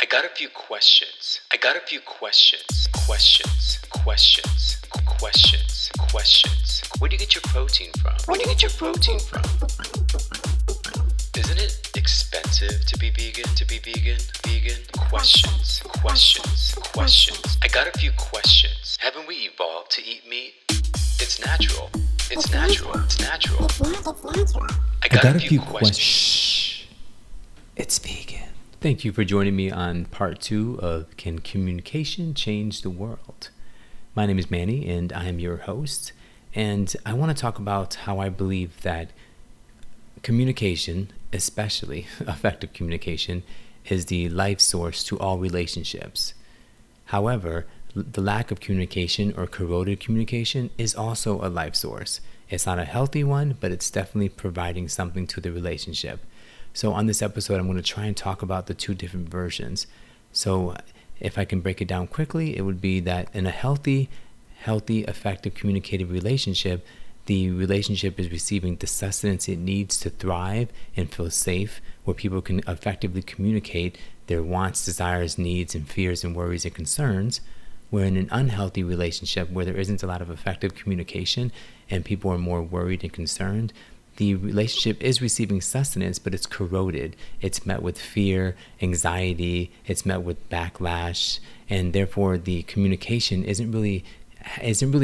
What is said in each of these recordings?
I got a few questions. Questions. Where do you get your protein from? Isn't it expensive to be vegan? Questions. I got a few questions. Haven't we evolved to eat meat? It's natural. I got a few questions. Shhh. It's vegan. Thank you for joining me on part 2 of Can Communication Change the World? My name is Manny and I'm your host. And I want to talk about how I believe that communication, especially effective communication, is the life source to all relationships. However, the lack of communication or corroded communication is also a life source. It's not a healthy one, but it's definitely providing something to the relationship. So on this episode, I'm going to try and talk about the two different versions. So if I can break it down quickly, it would be that in a healthy, effective, communicative relationship, the relationship is receiving the sustenance it needs to thrive and feel safe, where people can effectively communicate their wants, desires, needs, and fears and worries and concerns. Where in an unhealthy relationship, where there isn't a lot of effective communication and people are more worried and concerned, the relationship is receiving sustenance, but it's corroded. It's met with fear, anxiety, it's met with backlash, and therefore the communication isn't really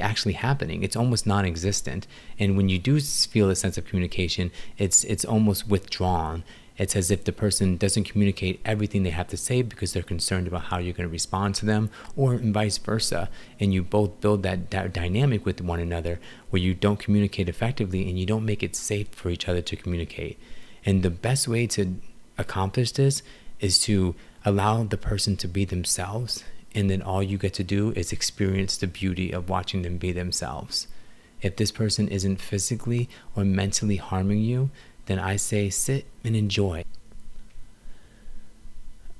actually happening. It's almost non-existent. And when you do feel a sense of communication, it's almost withdrawn. It's as if the person doesn't communicate everything they have to say because they're concerned about how you're going to respond to them, or vice versa. And you both build that dynamic with one another where you don't communicate effectively and you don't make it safe for each other to communicate. And the best way to accomplish this is to allow the person to be themselves, and then all you get to do is experience the beauty of watching them be themselves. If this person isn't physically or mentally harming you, then I say sit and enjoy.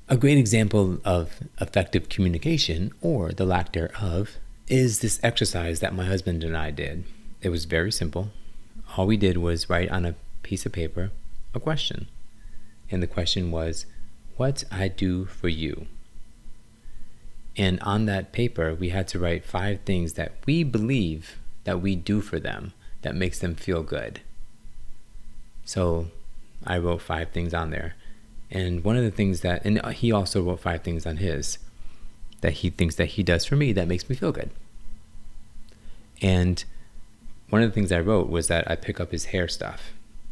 A great example of effective communication, or the lack thereof, is this exercise that my husband and I did. It was very simple. All we did was write on a piece of paper a question. And the question was, what I do for you. And on that paper, we had to write 5 things that we believe that we do for them that makes them feel good. So I wrote 5 things on there. And one of the things that, and he also wrote 5 things on his that he thinks that he does for me that makes me feel good. And one of the things I wrote was that I pick up his hair stuff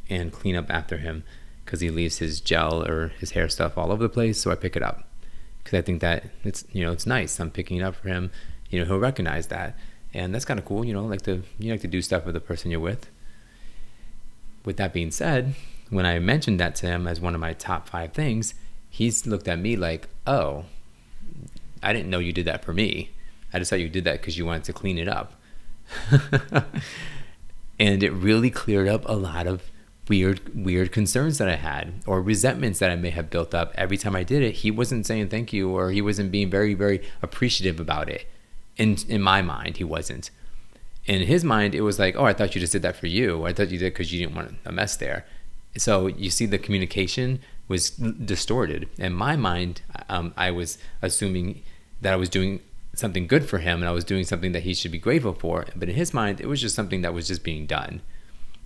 and clean up after him because he leaves his gel or his hair stuff all over the place. So I pick it up because I think that it's nice. I'm picking it up for him. He'll recognize that. And that's kind of cool. You like to do stuff with the person you're with. With that being said, when I mentioned that to him as one of my top 5 things, he's looked at me like, oh, I didn't know you did that for me. I just thought you did that because you wanted to clean it up. And it really cleared up a lot of weird concerns that I had, or resentments that I may have built up. Every time I did it, he wasn't saying thank you, or he wasn't being very, very appreciative about it. In my mind, he wasn't. In his mind, it was like, oh, I thought you just did that for you. I thought you did because you didn't want a mess there. So you see, the communication was distorted. In my mind, I was assuming that I was doing something good for him and I was doing something that he should be grateful for. But in his mind, it was just something that was just being done.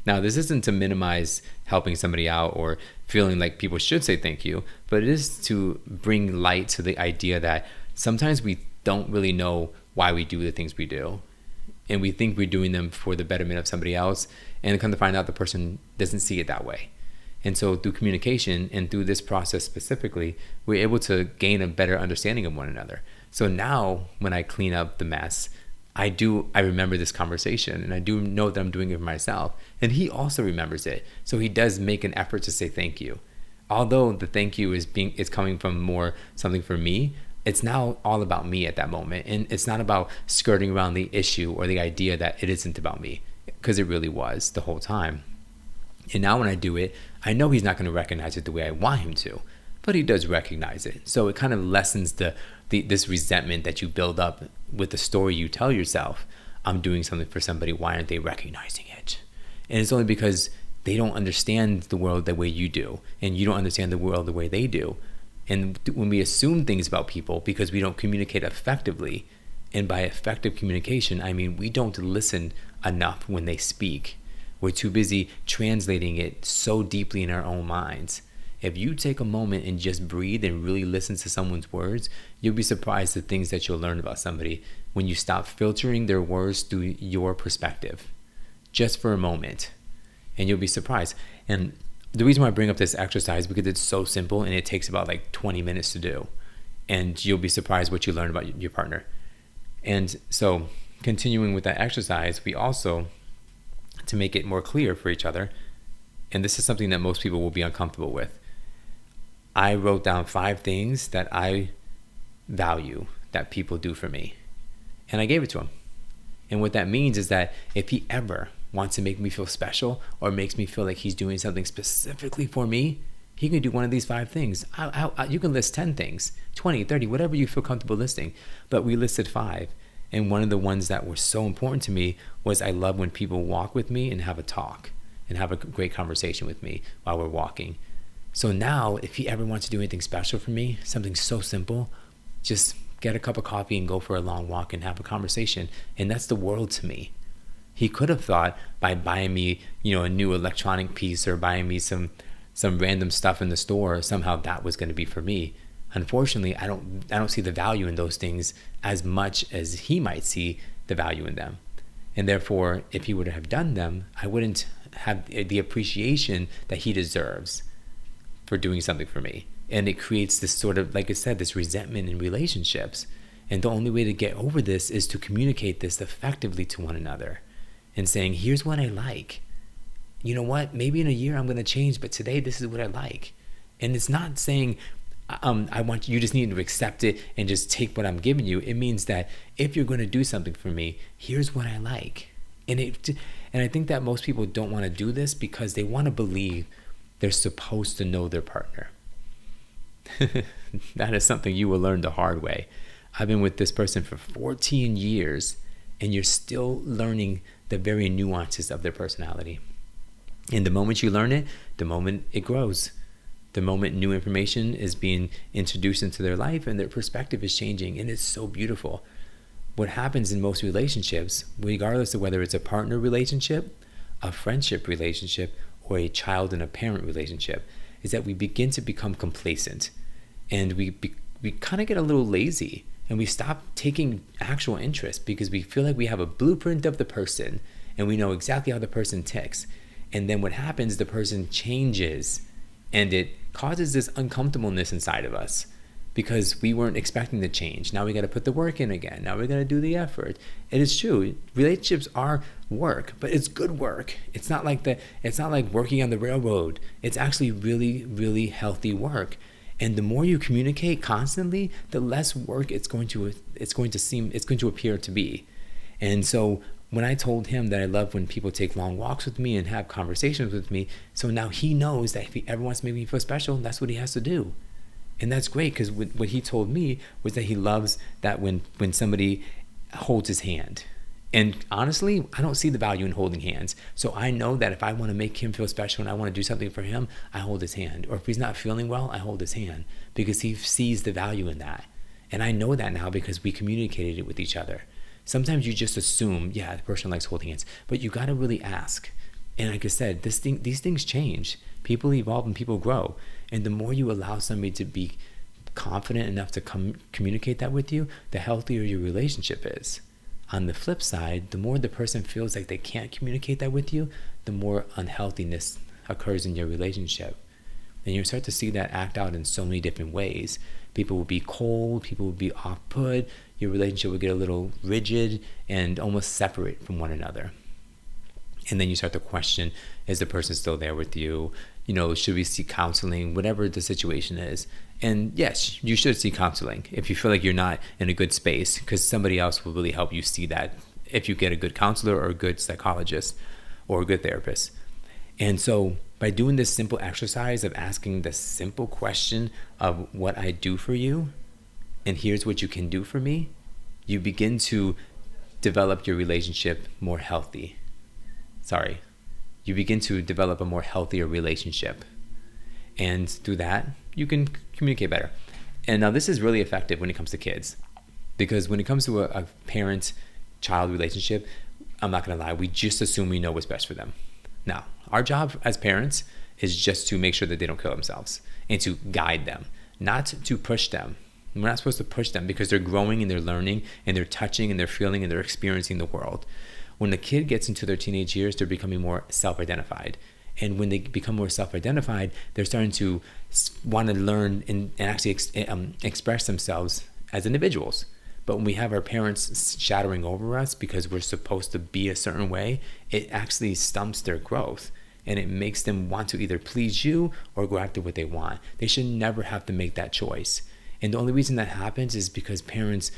Now, this isn't to minimize helping somebody out or feeling like people should say thank you, but it is to bring light to the idea that sometimes we don't really know why we do the things we do. And we think we're doing them for the betterment of somebody else, and come to find out the person doesn't see it that way. And so through communication and through this process specifically, we're able to gain a better understanding of one another. So now when I clean up the mess, I remember this conversation, and I do know that I'm doing it for myself. And he also remembers it. So he does make an effort to say thank you. Although the thank you is coming from more something for me, it's now all about me at that moment. And it's not about skirting around the issue or the idea that it isn't about me, because it really was the whole time. And now when I do it, I know he's not going to recognize it the way I want him to, but he does recognize it. So it kind of lessens this resentment that you build up with the story you tell yourself. I'm doing something for somebody, why aren't they recognizing it? And it's only because they don't understand the world the way you do, and you don't understand the world the way they do. And when we assume things about people because we don't communicate effectively, and by effective communication, I mean we don't listen enough when they speak. We're too busy translating it so deeply in our own minds. If you take a moment and just breathe and really listen to someone's words, you'll be surprised at things that you'll learn about somebody when you stop filtering their words through your perspective, just for a moment. And you'll be surprised. And the reason why I bring up this exercise is because it's so simple and it takes about like 20 minutes to do. And you'll be surprised what you learn about your partner. And so continuing with that exercise, we also, to make it more clear for each other, and this is something that most people will be uncomfortable with, I wrote down 5 things that I value that people do for me. And I gave it to him. And what that means is that if he ever wants to make me feel special or makes me feel like he's doing something specifically for me, he can do one of these 5 things. You can list 10 things, 20, 30, whatever you feel comfortable listing. But we listed 5. And one of the ones that were so important to me was I love when people walk with me and have a talk and have a great conversation with me while we're walking. So now, if he ever wants to do anything special for me, something so simple, just get a cup of coffee and go for a long walk and have a conversation. And that's the world to me. He could have thought by buying me, a new electronic piece or buying me some random stuff in the store, somehow that was going to be for me. Unfortunately, I don't see the value in those things as much as he might see the value in them. And therefore, if he would have done them, I wouldn't have the appreciation that he deserves for doing something for me. And it creates this sort of, like I said, this resentment in relationships. And the only way to get over this is to communicate this effectively to one another and saying, here's what I like. You know what? Maybe in a year I'm going to change, but today this is what I like. And it's not saying, I want you just need to accept it and just take what I'm giving you. It means that if you're going to do something for me, here's what I like. And I think that most people don't want to do this because they want to believe they're supposed to know their partner. That is something you will learn the hard way. I've been with this person for 14 years, and you're still learning the very nuances of their personality. And the moment you learn it, the moment it grows. The moment new information is being introduced into their life and their perspective is changing, and it's so beautiful. What happens in most relationships, regardless of whether it's a partner relationship, a friendship relationship, or a child and a parent relationship, is that we begin to become complacent, and we kind of get a little lazy, and we stop taking actual interest because we feel like we have a blueprint of the person and we know exactly how the person ticks. And then what happens, the person changes, and it causes this uncomfortableness inside of us because we weren't expecting the change. Now we got to put the work in again. Now we're going to do the effort. And it's true. Relationships are work, but it's good work. It's not like working on the railroad. It's actually really, really healthy work. And the more you communicate constantly, the less work it's going to appear to be. And so when I told him that I love when people take long walks with me and have conversations with me, so now he knows that if he ever wants to make me feel special, that's what he has to do. And that's great, because what he told me was that he loves that when somebody holds his hand. And honestly, I don't see the value in holding hands. So I know that if I want to make him feel special and I want to do something for him, I hold his hand. Or if he's not feeling well, I hold his hand, because he sees the value in that. And I know that now because we communicated it with each other. Sometimes you just assume, yeah, the person likes holding hands, but you got to really ask. And like I said, these things change. People evolve and people grow. And the more you allow somebody to be confident enough to communicate that with you, the healthier your relationship is. On the flip side, the more the person feels like they can't communicate that with you, the more unhealthiness occurs in your relationship. And you start to see that act out in so many different ways. People will be cold, people will be off-put, your relationship will get a little rigid and almost separate from one another. And then you start to question, is the person still there with you? Should we seek counseling? Whatever the situation is. And yes, you should seek counseling if you feel like you're not in a good space, because somebody else will really help you see that if you get a good counselor or a good psychologist or a good therapist. And so by doing this simple exercise of asking the simple question of what I do for you, and here's what you can do for me, you begin to develop your relationship more healthy. You begin to develop a more healthier relationship. And through that, you can communicate better. And now this is really effective when it comes to kids, because when it comes to a parent-child relationship, I'm not going to lie, we just assume we know what's best for them. Now, our job as parents is just to make sure that they don't kill themselves and to guide them, not to push them. We're not supposed to push them because they're growing and they're learning and they're touching and they're feeling and they're experiencing the world. When the kid gets into their teenage years, they're becoming more self-identified. And when they become more self-identified, they're starting to want to learn and actually express themselves as individuals. But when we have our parents shadowing over us because we're supposed to be a certain way, it actually stumps their growth. And it makes them want to either please you or go after what they want. They should never have to make that choice. And the only reason that happens is because parents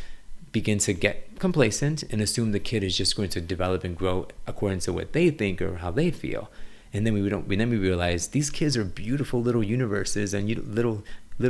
begin to get complacent and assume the kid is just going to develop and grow according to what they think or how they feel. And then we realize these kids are beautiful little universes and little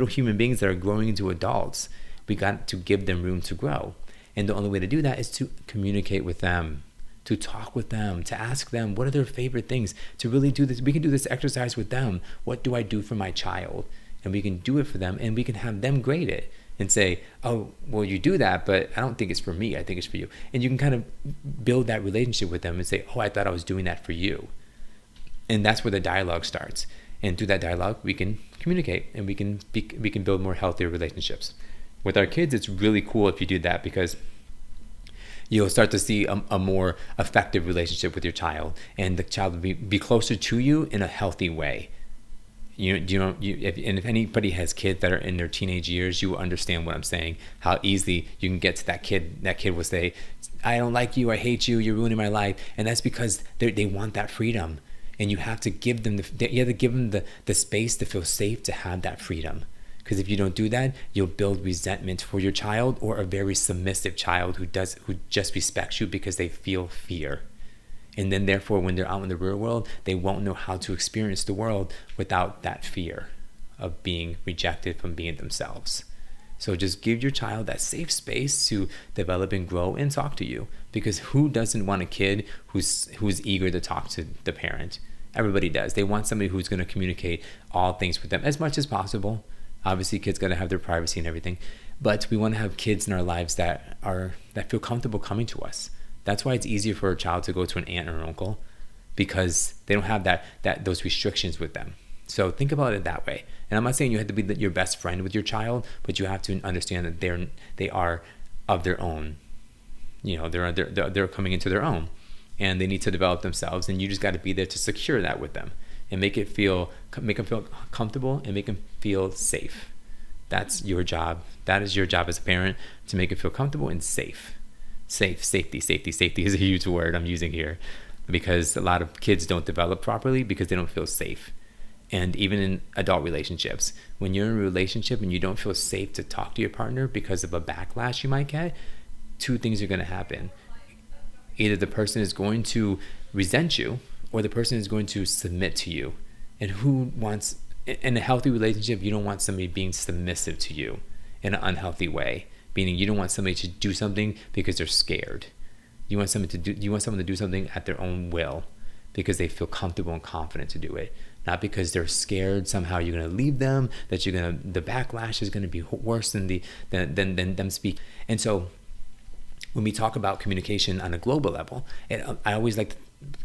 human beings that are growing into adults. We got to give them room to grow. And the only way to do that is to communicate with them, to talk with them, to ask them what are their favorite things, to really do this. We can do this exercise with them. What do I do for my child? And we can do it for them, and we can have them grade it and say, oh, well, you do that, but I don't think it's for me. I think it's for you. And you can kind of build that relationship with them and say, oh, I thought I was doing that for you. And that's where the dialogue starts. And through that dialogue, we can communicate and we can build more healthier relationships. With our kids, it's really cool if you do that, because you'll start to see a more effective relationship with your child, and the child will be closer to you in a healthy way. If anybody has kids that are in their teenage years, you will understand what I'm saying, how easily you can get to that kid. That kid will say, I don't like you, I hate you, you're ruining my life. And that's because they want that freedom. And you have to give them the space to feel safe to have that freedom. Because if you don't do that, you'll build resentment for your child, or a very submissive child who just respects you because they feel fear. And then therefore, when they're out in the real world, they won't know how to experience the world without that fear of being rejected from being themselves. So just give your child that safe space to develop and grow and talk to you. Because who doesn't want a kid who's eager to talk to the parent? Everybody does. They want somebody who's going to communicate all things with them as much as possible. Obviously, kids got to have their privacy and everything. But we want to have kids in our lives that feel comfortable coming to us. That's why it's easier for a child to go to an aunt or an uncle, because they don't have those restrictions with them. So think about it that way. And I'm not saying you have to be your best friend with your child, but you have to understand that they are of their own. They're coming into their own, and they need to develop themselves. And you just got to be there to secure that with them and make them feel comfortable and make them feel safe. That's your job. That is your job as a parent, to make it feel comfortable and safe. Safety is a huge word I'm using here, because a lot of kids don't develop properly because they don't feel safe. And even in adult relationships, when you're in a relationship and you don't feel safe to talk to your partner because of a backlash you might get, two things are going to happen. Either the person is going to resent you, or the person is going to submit to you. And in a healthy relationship, you don't want somebody being submissive to you in an unhealthy way. Meaning, you don't want somebody to do something because they're scared. You want someone to do something at their own will, because they feel comfortable and confident to do it, not because they're scared somehow you're going to leave them, that the backlash is going to be worse than them speak. And so, when we talk about communication on a global level, I always like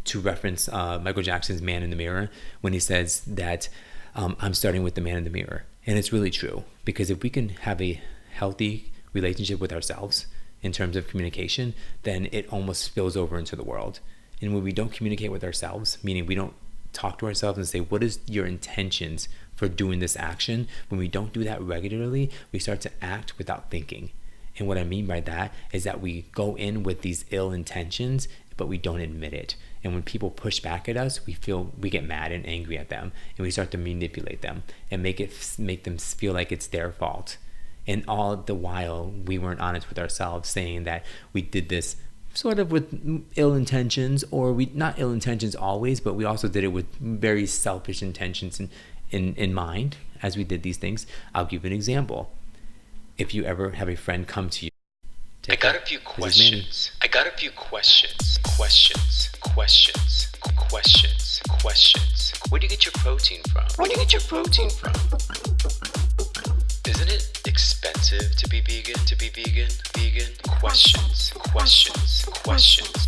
to reference Michael Jackson's "Man in the Mirror" when he says that I'm starting with the man in the mirror, and it's really true, because if we can have a healthy relationship with ourselves in terms of communication, then it almost spills over into the world. And when we don't communicate with ourselves, meaning we don't talk to ourselves and say, what is your intentions for doing this action? When we don't do that regularly, we start to act without thinking. And what I mean by that is that we go in with these ill intentions, but we don't admit it. And when people push back at us, we get mad and angry at them, and we start to manipulate them and make them feel like it's their fault. And all the while, we weren't honest with ourselves, saying that we did this sort of with ill intentions, or not ill intentions always, but we also did it with very selfish intentions in mind as we did these things. I'll give you an example. If you ever have a friend come to you, I got a few questions. Where do you get your protein from? Isn't it offensive to be vegan? Vegan? Questions.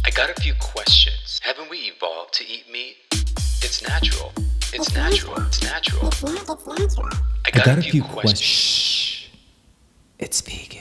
I got a few questions. Haven't we evolved to eat meat? It's natural. It's natural. I got a few questions. Shh. It's vegan.